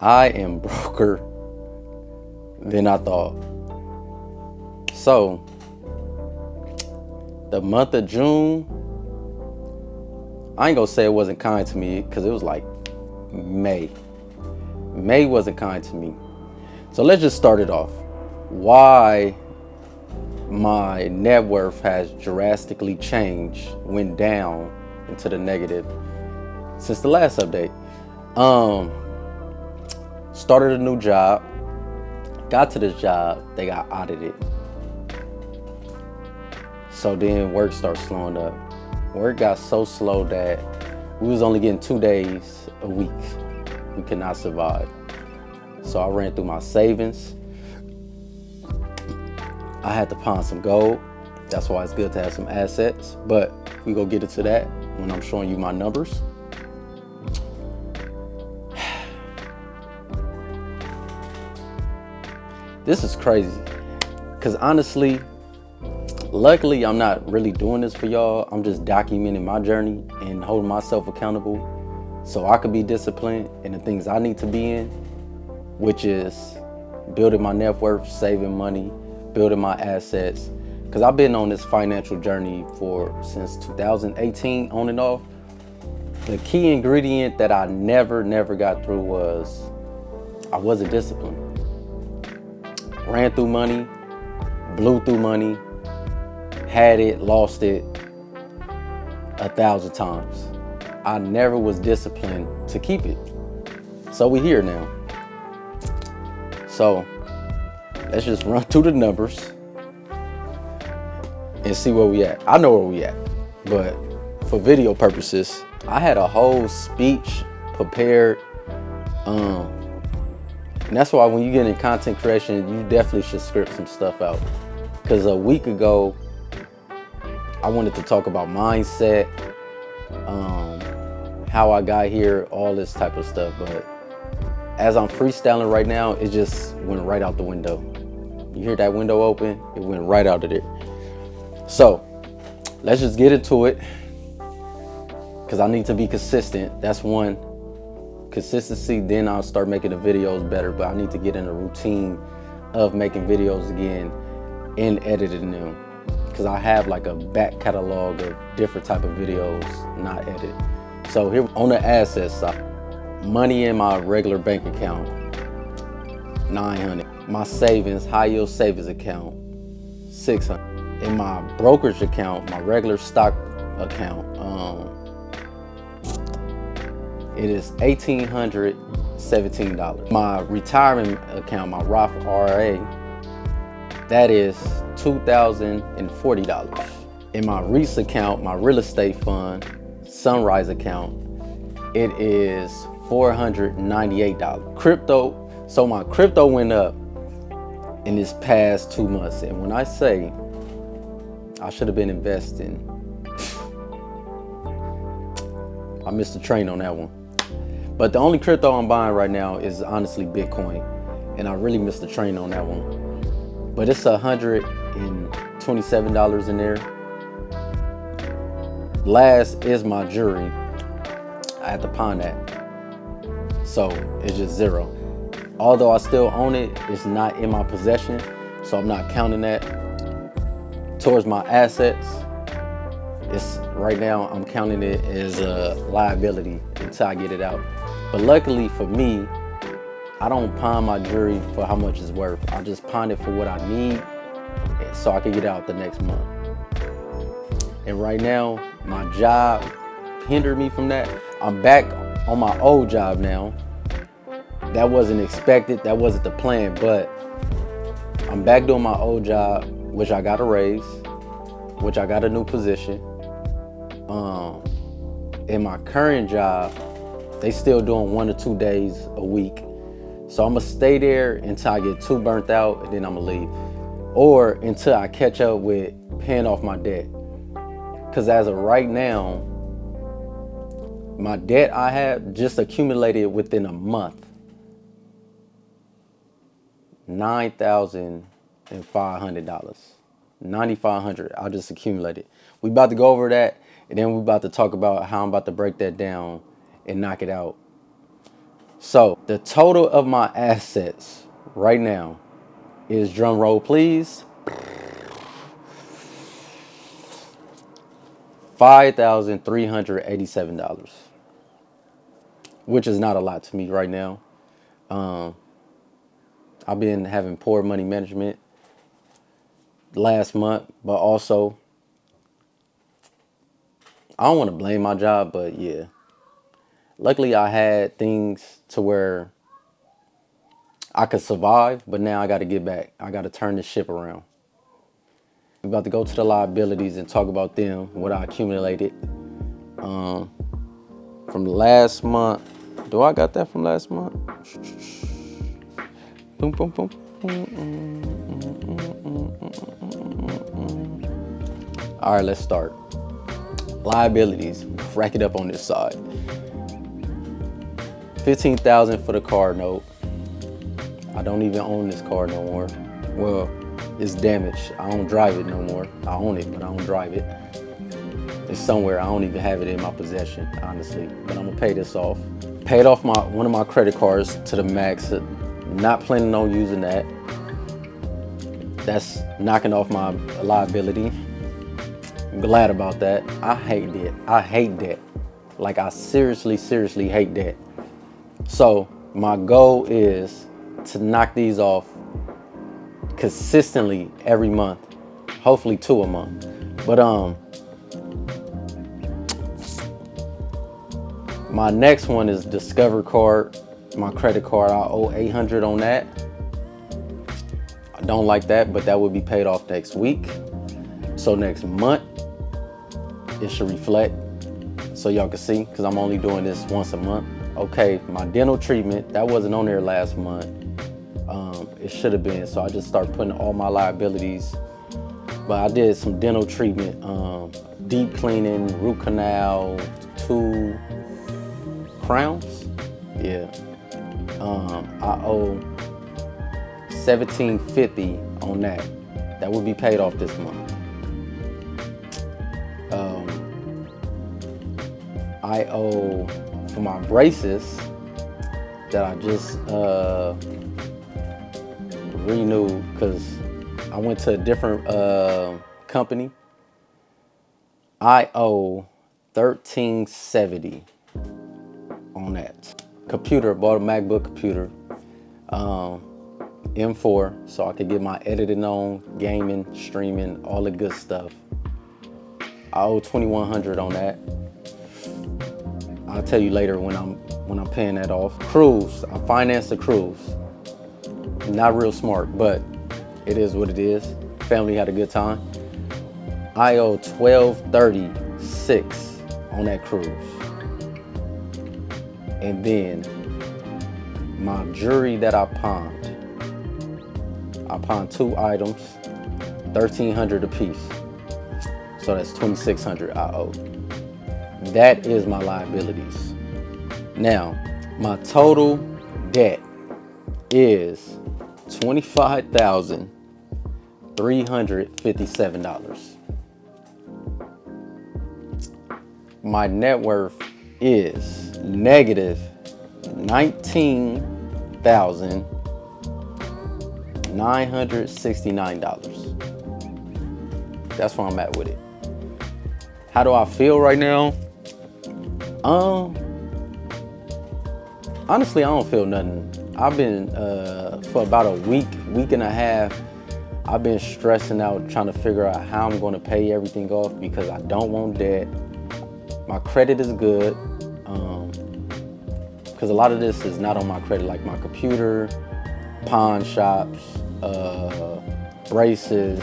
I am broker than I thought. So, the month of June, I ain't gonna say it wasn't kind to me because it was like May. May wasn't kind to me. So let's just start it off. Why my net worth has drastically changed, went down into the negative since the last update. Started a new job. Got to this job, they got audited. So then work started slowing up. Work got so slow that we was only getting 2 days a week. We could not survive. So I ran through my savings. I had to pawn some gold. That's why it's good to have some assets. But we go get into that when I'm showing you my numbers. This is crazy. Because honestly, luckily, I'm not really doing this for y'all. I'm just documenting my journey and holding myself accountable so I could be disciplined in the things I need to be in, which is building my net worth, saving money, building my assets. Because I've been on this financial journey since 2018 on and off. The key ingredient that I never got through was I wasn't disciplined. Ran through money, blew through money, had it, lost it 1,000 times. I never was disciplined to keep it. So we here now. So let's just run through the numbers and see where we at. I know where we at, but for video purposes, I had a whole speech prepared. And that's why when you get in content creation, you definitely should script some stuff out. Because a week ago, I wanted to talk about mindset, how I got here, all this type of stuff. But as I'm freestyling right now, it just went right out the window. You hear that window open? It went right out of there. So let's just get into it. Because I need to be consistent. That's one. Consistency, then I'll start making the videos better. But I need to get in a routine of making videos again and editing them. Because I have like a back catalog of different type of videos not edited. So here on the assets side, money in my regular bank account, 900. My savings, high yield savings account, 600. In my brokerage account, my regular stock account, it is $1,817. My retirement account, my Roth IRA, that is $2,040. In my REITs account, my real estate fund, Sunrise account, it is $498. Crypto, so my crypto went up in this past 2 months. And when I say I should have been investing, I missed the train on that one. But the only crypto I'm buying right now is honestly Bitcoin. And I really missed the train on that one. But it's $127 in there. Last is my jewelry. I had to pawn that. So it's just zero. Although I still own it, it's not in my possession. So I'm not counting that towards my assets. It's right now I'm counting it as a liability until I get it out. But luckily for me, I don't pawn my jewelry for how much it's worth. I just pawn it for what I need so I can get out the next month. And right now, my job hindered me from that. I'm back on my old job now. That wasn't expected, that wasn't the plan, but I'm back doing my old job, which I got a raise, which I got a new position. In my current job, they still doing 1 or 2 days a week. So I'm gonna stay there until I get too burnt out and then I'm gonna leave. Or until I catch up with paying off my debt. Cause as of right now, my debt I have just accumulated within a month. $9,500. $9,500, I just accumulated. We about to go over that, and then we about to talk about how I'm about to break that down and knock it out. So the total of my assets right now is, drum roll please, $5,387, which is not a lot to me right now. I've been having poor money management last month, but also I don't want to blame my job, but yeah. Luckily, I had things to where I could survive, but now I got to get back. I got to turn this ship around. We're about to go to the liabilities and talk about them, what I accumulated from last month. Do I got that from last month? Boom, boom, boom. All right, let's start. Liabilities, rack it up on this side. $15,000 for the car note. I don't even own this car no more. Well, it's damaged. I don't drive it no more. I own it, but I don't drive it. It's somewhere. I don't even have it in my possession, honestly. But I'm gonna pay this off. Paid off one of my credit cards to the max. Not planning on using that. That's knocking off my liability. I'm glad about that. I hate it. I hate that. Like, I seriously hate that. So my goal is to knock these off consistently every month, hopefully 2 a month. But my next one is Discover card, my credit card. I owe $800 on that. I don't like that, but that will be paid off next week. So next month it should reflect, so y'all can see, because I'm only doing this once a month. Okay, my dental treatment, that wasn't on there last month. It should have been, so I just start putting all my liabilities. But I did some dental treatment, deep cleaning, root canal, 2 crowns. Yeah. I owe $1,750 on that. That will be paid off this month. I owe for my braces that I just renewed, because I went to a different company. I owe $1,370 on that. Computer, bought a MacBook computer, M4, so I could get my editing on, gaming, streaming, all the good stuff. I owe $2,100 on that. I'll tell you later when I'm paying that off. Cruise, I financed the cruise. Not real smart, but it is what it is. Family had a good time. I owe $1,236 on that cruise. And then my jewelry that I pawned 2 items, $1,300 a piece. So that's $2,600 I owe. That is my liabilities. Now, my total debt is $25,357. My net worth is negative $19,969. That's where I'm at with it. How do I feel right now? Honestly, I don't feel nothing. I've been, for about a week and a half, I've been stressing out, trying to figure out how I'm going to pay everything off, because I don't want debt. My credit is good, because a lot of this is not on my credit, like my computer, pawn shops, braces.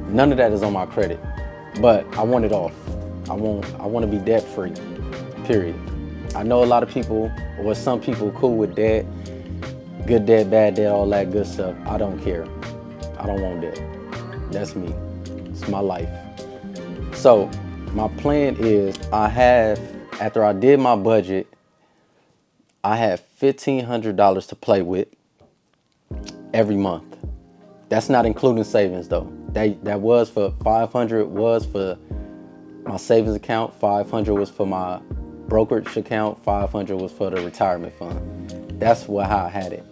None of that is on my credit, but I want it off. I want to be debt free, period. I know a lot of people, or some people, cool with debt, good debt, bad debt, all that good stuff. I don't care. I don't want debt. That's me. It's my life. So my plan is, after I did my budget, I have $1,500 to play with every month. That's not including savings though. That was for $500 was for my savings account. $500 was for my brokerage account, 500 was for the retirement fund. That's how I had it.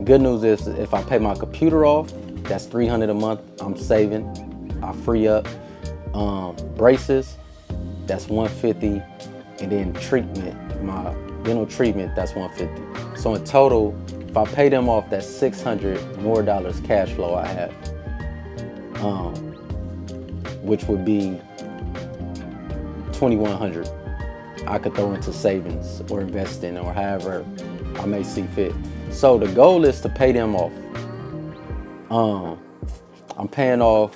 Good news is if I pay my computer off, that's $300 a month. I'm saving. I free up. Braces, that's $150, and then treatment, my dental treatment, that's $150. So in total, if I pay them off, that's $600 more cash flow I have, which would be $2,100. I could throw into savings or investing or however I may see fit. So the goal is to pay them off. I'm paying off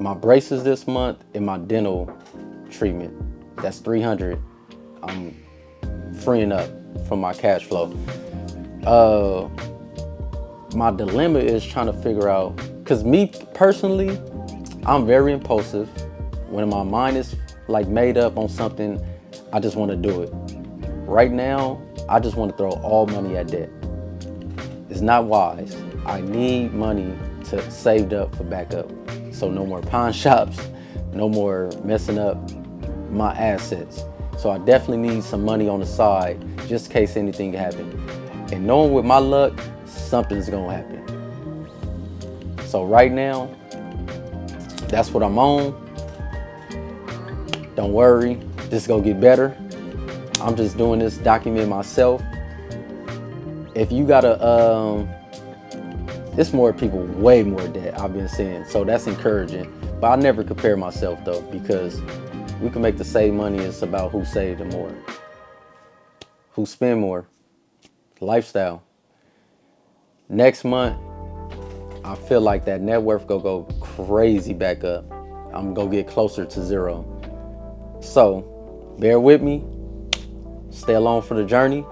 my braces this month and my dental treatment. That's $300. I'm freeing up from my cash flow. My dilemma is trying to figure out, because me personally, I'm very impulsive. When my mind is like made up on something, I just want to do it. Right now, I just want to throw all money at debt. It's not wise. I need money to saved up for backup. So no more pawn shops, no more messing up my assets. So I definitely need some money on the side just in case anything happens. And knowing with my luck, something's gonna happen. So right now, that's what I'm on. Don't worry, this is gonna get better. I'm just doing this, document myself. If you gotta, it's more people, way more debt I've been seeing. So that's encouraging. But I never compare myself though, because we can make the same money. It's about who saved the more, who spend more, lifestyle. Next month, I feel like that net worth gonna go crazy back up. I'm gonna get closer to zero. So bear with me, stay along for the journey.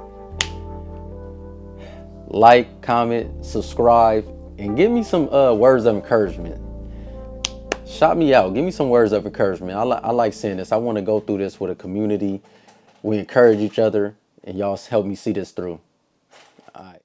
Like, comment, subscribe, and give me some words of encouragement. Shout me out. Give me some words of encouragement. I like seeing this. I want to go through this with a community. We encourage each other, and y'all help me see this through. All right.